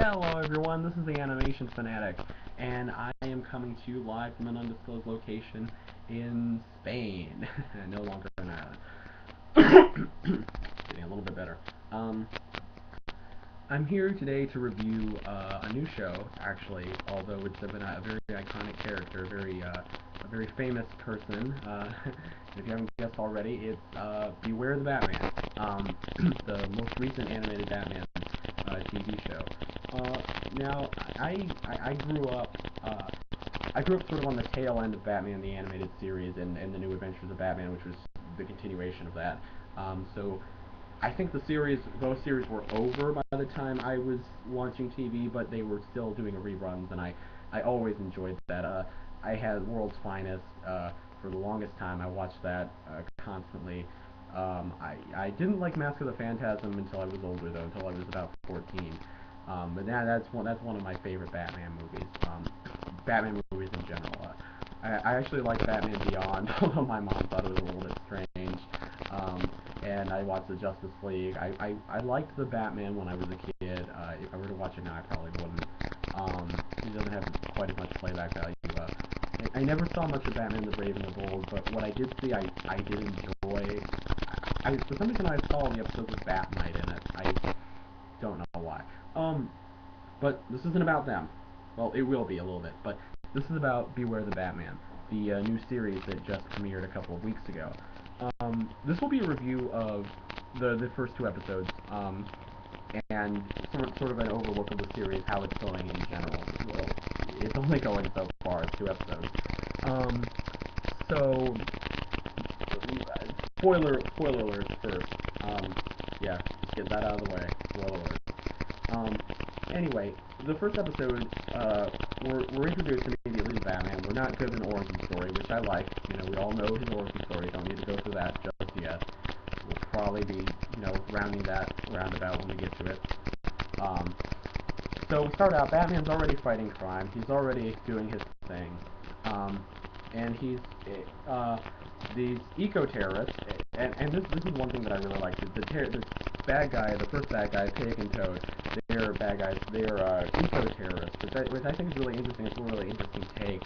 Hello everyone, this is the Animation Fanatic, and I am coming to you live from an undisclosed location in Spain. No longer an island. Getting a little bit better. I'm here today to review a new show, actually, although it's about a very iconic character, a very famous person. If you haven't guessed already, it's Beware the Batman, the most recent animated Batman TV show. Now, I grew up. I grew up sort of on the tail end of Batman the Animated Series and the New Adventures of Batman, which was the continuation of that. So I think those series were over by the time I was watching TV, but they were still doing reruns, and I always enjoyed that. I had World's Finest for the longest time. I watched that constantly. I didn't like Mask of the Phantasm until I was older, though, until I was about 14. But now that's one of my favorite Batman movies. Batman movies in general. I actually like Batman Beyond, although my mom thought it was a little bit strange. And I watched the Justice League. I liked the Batman when I was a kid. If I were to watch it now, I probably wouldn't. He doesn't have quite as much playback value. I never saw much of Batman the Brave and the Bold, but what I did see, I did enjoy. For some reason, I saw the episodes with Bat Knight in it. I don't know why. But this isn't about them. Well, it will be a little bit, but this is about Beware the Batman, the new series that just premiered a couple of weeks ago. This will be a review of the first two episodes, and sort of an overlook of the series, how it's going in general. Well, it's only going so far, it's two episodes. So, spoiler alerts first. Yeah, just get that out of the way. Spoiler alert. Anyway, the first episode, we're introduced immediately to Batman. We're not given an origin story, which I like. You know, we all know his origin story. Don't need to go through that just yet. We'll probably be, rounding that roundabout when we get to it. So we start out, Batman's already fighting crime. He's already doing his thing. And he's, these eco-terrorists, and this is one thing that I really like. The bad guy, the first bad guy, Pig and Toad, they're bad guys. They're eco-terrorists, which I think is really interesting. It's a really interesting take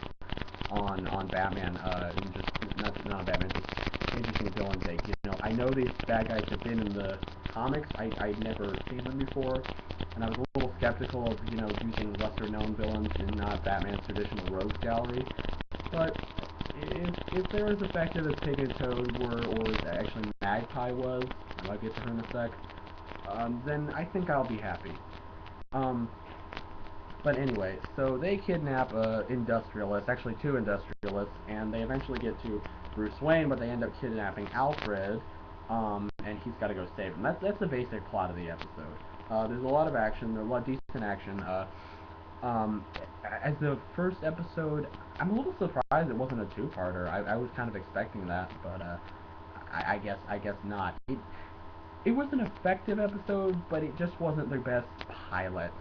on Batman, and just not Batman, just interesting villain take. I know these bad guys have been in the comics. I'd never seen them before, and I was a little skeptical of using lesser-known villains in not Batman's traditional rogues gallery. But if they're as effective as Pig and Toad were, or as actually Magpie was, I'll get to her in a sec, then I think I'll be happy. But anyway, so they kidnap industrialist, actually two industrialists, and they eventually get to Bruce Wayne, but they end up kidnapping Alfred, and he's got to go save him. That's the basic plot of the episode. There's a lot of action, there's a lot of decent action. As the first episode, I'm a little surprised it wasn't a two-parter. I was kind of expecting that, but I guess not. It was an effective episode, but it just wasn't their best pilot.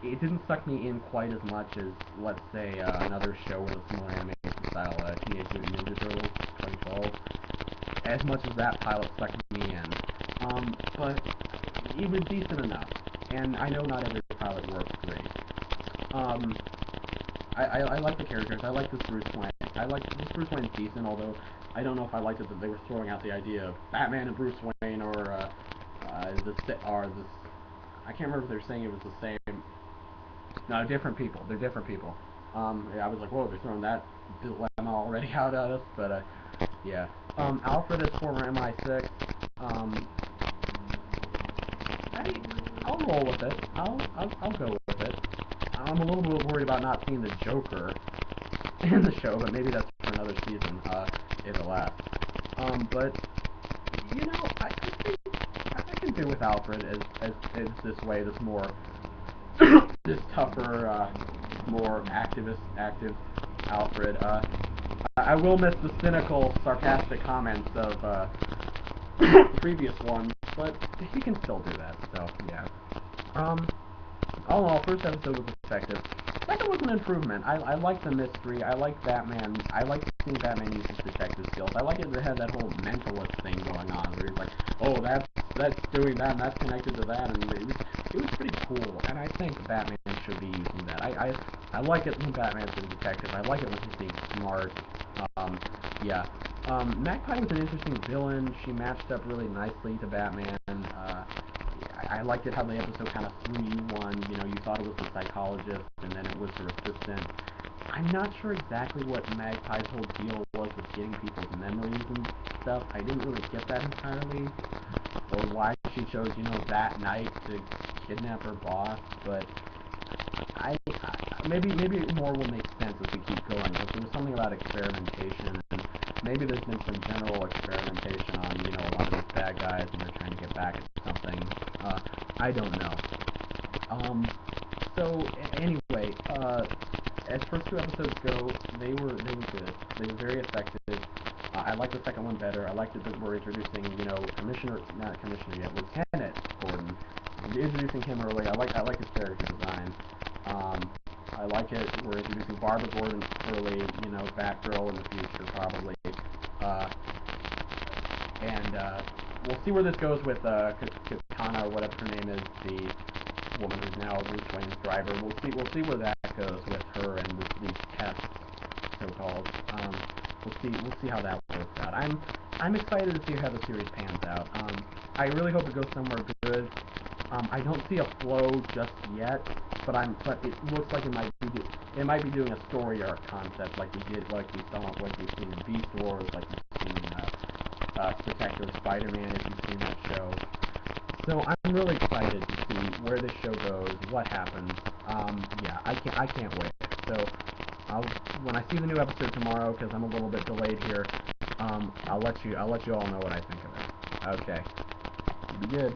It didn't suck me in quite as much as, let's say, another show with a similar animation style, Teenage Mutant Ninja Turtles 2012. As much as that pilot sucked me in. But it was decent enough. And I know not every pilot works great. I like the characters. I like this Bruce Wayne. This Bruce Wayne's decent, although I don't know if I liked it that they were throwing out the idea of Batman and Bruce Wayne, or I can't remember if they're saying it was the same. No, different people. They're different people. Yeah, I was like, whoa, they're throwing that dilemma already out at us, but yeah. Alfred is former MI6. I'll roll with it. I'll go with it. I'm a little bit worried about not seeing the Joker in the show, but maybe that's for another season, if it lasts. But I think I can do with Alfred as this way, this more, this tougher, more active Alfred. I will miss the cynical, sarcastic comments of previous ones, but he can still do that. So yeah. All in all, first episode was effective. Second was an improvement. I like the mystery. I like Batman. I like seeing Batman use his detective skills. I like it that it had that whole mentalist thing going on, where he's like, oh, that's that's doing that, and that's connected to that, and it was pretty cool. And I think Batman should be using that. I like it when Batman's a detective. I like it when he's being smart. Um, yeah. Magpie was an interesting villain. She matched up really nicely to Batman. I liked it how the episode kind of threw you one. You know, you thought it was the psychologist, and then it was her assistant. I'm not sure exactly what Magpie's whole deal was with getting people's memories and stuff. I didn't really get that entirely, or why she chose, you know, that night to kidnap her boss. But maybe more will make sense as we keep going. Because there was something about experimentation, and maybe there's been some general experimentation on, you know, a lot of these bad guys, and they're trying to get back at something. I don't know. Anyway, as first two episodes go, they were good. They were very effective. I like the second one better. I liked it that we're introducing, you know, not Commissioner yet, Lieutenant Gordon. Introducing him early. I like his character design. I like it. We're introducing Barbara Gordon early. You know, Batgirl in the future probably. Uh, and we'll see where this goes with Katana or whatever her name is, the woman who's now Bruce Wayne's driver. We'll see where that goes with her and these tests, so-called. We'll see how that works out. I'm excited to see how the series pans out. I really hope it goes somewhere good. I don't see a flow just yet, but it looks like it might be doing a story arc concept like we've seen in Beast Wars, like we've seen in Detective Spider-Man, if you've seen that show. So I'm really excited to see where this show goes, what happens. Yeah, I can't wait. So when I see the new episode tomorrow, because I'm a little bit delayed here, I'll let you all know what I think of it. Okay, be good.